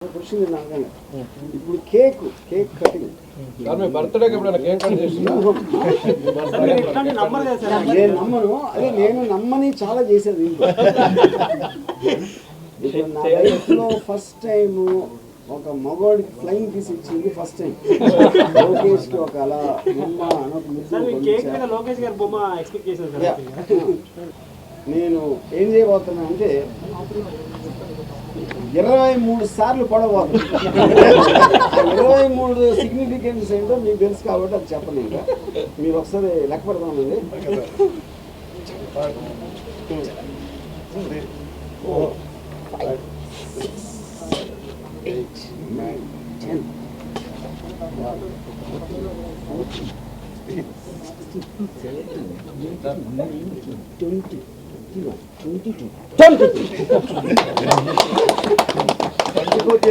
వచ్చింది నాకనే ఇప్పుడు cake cutting బర్త్డేకి ఎప్పుడైనా కేక్ కట్ చేస్తున్నా నేను నమ్మను. అదే నేను నమ్మని చాలా చేసేది ఇప్పుడు నా లైఫ్లో ఫస్ట్ టైం ఒక మగవాడికి ఫ్లైయింగ్ కిస్ ఇచ్చింది ఫస్ట్ టైం. లోకేష్కి ఒక అలా నేను ఏం చేయబోతున్నా అంటే 23 సార్లు పడబోతున్నా. 23 సిగ్నిఫికెన్స్ ఏంటో మీకు తెలుసు కాబట్టి అది చెప్పను. ఇంకా మీరు ఒకసారి లెక్క పెడదామండి. 4, 5, 6, 8, 9, 10, 11, 14, 15, 16, 17, 18, 19, 20, 22.